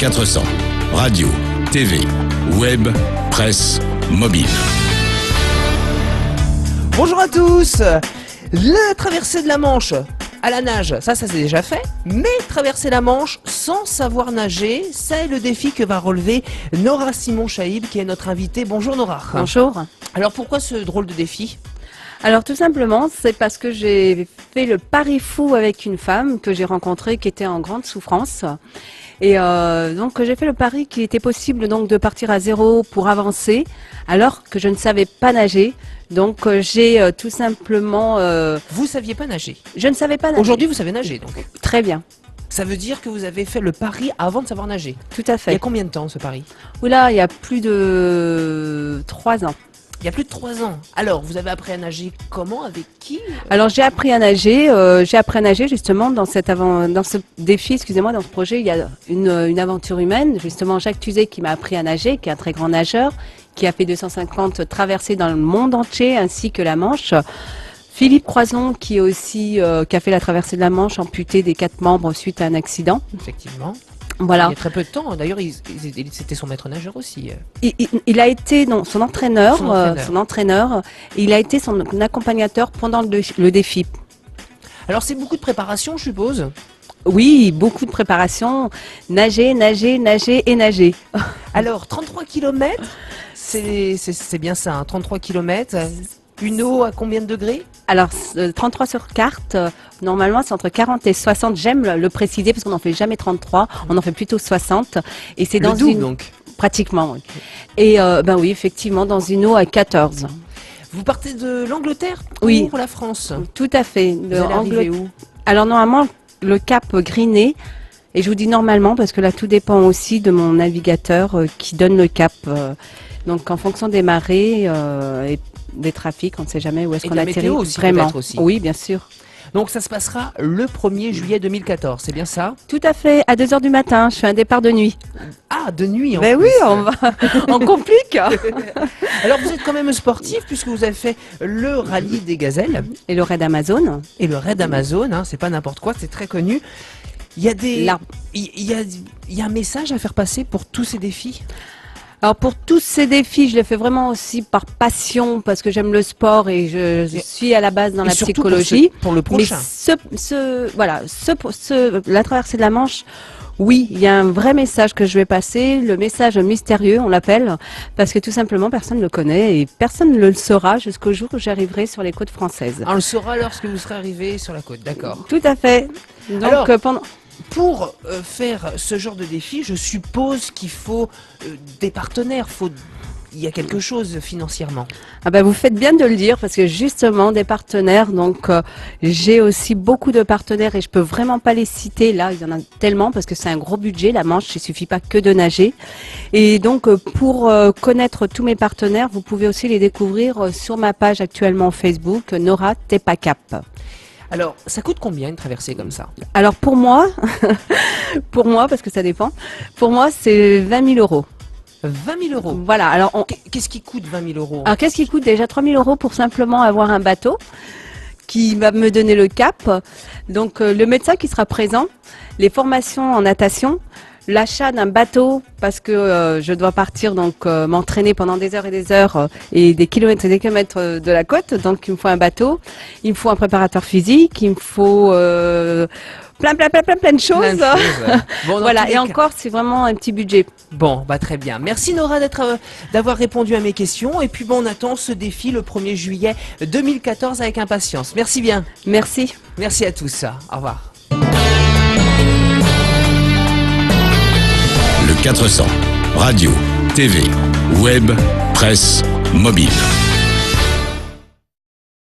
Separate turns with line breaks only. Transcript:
400. Radio, TV, web, presse, mobile.
Bonjour à tous. La traversée de la Manche à la nage, ça c'est déjà fait. Mais traverser la Manche sans savoir nager, c'est le défi que va relever Nora Simon-Chaïb, qui est notre invitée. Bonjour Nora.
Bonjour.
Alors pourquoi ce drôle de défi ?
Alors tout simplement, c'est parce que j'ai fait le pari fou avec une femme que j'ai rencontrée qui était en grande souffrance. Et donc j'ai fait le pari qu'il était possible donc de partir à zéro pour avancer alors que je ne savais pas nager. Donc j'ai tout simplement...
Vous saviez pas nager ?
Je ne savais pas nager.
Aujourd'hui vous savez nager donc ?
Très bien.
Ça veut dire que vous avez fait le pari avant de savoir nager ?
Tout à
Il y
fait.
a combien de temps ce pari ?
Oula, il y a plus de 3 ans.
Il y a plus de 3 ans. Alors, vous avez appris à nager comment ? Avec qui ?
Alors j'ai appris à nager justement dans ce défi, excusez-moi, dans ce projet, il y a une aventure humaine. Justement, Jacques Tuzet qui m'a appris à nager, qui est un très grand nageur, qui a fait 250 traversées dans le monde entier, ainsi que la Manche. Philippe Croison qui est aussi qui a fait la traversée de la Manche, amputé des 4 membres suite à un accident.
Effectivement.
Voilà.
Il y a très peu de temps. D'ailleurs, c'était son maître nageur aussi.
Il a été son entraîneur. Et il a été son accompagnateur pendant le défi.
Alors, c'est beaucoup de préparation, je suppose.
Oui, beaucoup de préparation. Nager, nager, nager et nager.
Alors, 33 km, c'est bien ça, hein, 33 km. Une eau à combien de degrés ?
Alors, 33 sur carte, normalement c'est entre 40 et 60. J'aime le préciser parce qu'on n'en fait jamais 33, on en fait plutôt 60. Et c'est dans
double, donc.
Pratiquement, oui. Et ben oui, effectivement, dans une eau à 14.
Vous partez de l'Angleterre
Oui.
pour la France ?
Tout à fait.
Vous allez arriver où ?
Alors normalement, le cap Griné. Et je vous dis normalement parce que là tout dépend aussi de mon navigateur qui donne le cap. Donc en fonction des marées et des trafics, on ne sait jamais où est-ce qu'on atterrit
aussi,
vraiment.
Aussi.
Oui, bien sûr.
Donc ça se passera le 1er juillet 2014, c'est bien ça ?
Tout à fait, à 2h du matin, je fais un départ de nuit.
Ah, de nuit en
Ben
plus.
Oui, on complique.
Alors vous êtes quand même sportif puisque vous avez fait le rallye des gazelles.
Et le raid Amazon.
Et le raid Amazon, hein, c'est pas n'importe quoi, c'est très connu. Il y a il y a un message à faire passer pour tous ces défis ?
Alors pour tous ces défis, je les fais vraiment aussi par passion parce que j'aime le sport et je suis à la base dans la psychologie.
Pour le prochain.
Mais la traversée de la Manche, oui, il y a un vrai message que je vais passer, le message mystérieux, on l'appelle, parce que tout simplement personne ne le connaît et personne ne le saura jusqu'au jour où j'arriverai sur les côtes françaises.
On le saura lorsque vous serez arrivé sur la côte, d'accord.
Tout à fait. Donc
alors, pour faire ce genre de défi, je suppose qu'il faut des partenaires, il y a quelque chose financièrement.
Ah ben vous faites bien de le dire parce que justement des partenaires, donc j'ai aussi beaucoup de partenaires et je peux vraiment pas les citer là, il y en a tellement parce que c'est un gros budget, la Manche, il suffit pas que de nager. Et donc pour connaître tous mes partenaires, vous pouvez aussi les découvrir sur ma page actuellement Facebook, Nora Tepacap.
Alors, ça coûte combien une traversée comme ça ?
Alors pour moi, parce que ça dépend, pour moi c'est 20 000 euros.
20 000 euros.
Voilà. Alors,
qu'est-ce qui coûte 20 000 euros ?
Alors, qu'est-ce qui coûte déjà 3 000 euros pour simplement avoir un bateau qui va me donner le cap. Donc, le médecin qui sera présent, les formations en natation, l'achat d'un bateau parce que je dois partir donc m'entraîner pendant des heures et des heures et des kilomètres et des kilomètres de la côte. Donc, il me faut un bateau, il me faut un préparateur physique, il me faut plein de choses. Bon, voilà, et encore, c'est vraiment un petit budget.
Bon, bah très bien. Merci Nora d'avoir répondu à mes questions. Et puis bon, on attend ce défi le 1er juillet 2014 avec impatience. Merci bien.
Merci.
Merci à tous. Au revoir.
Le 400. Radio, TV, web, presse, mobile.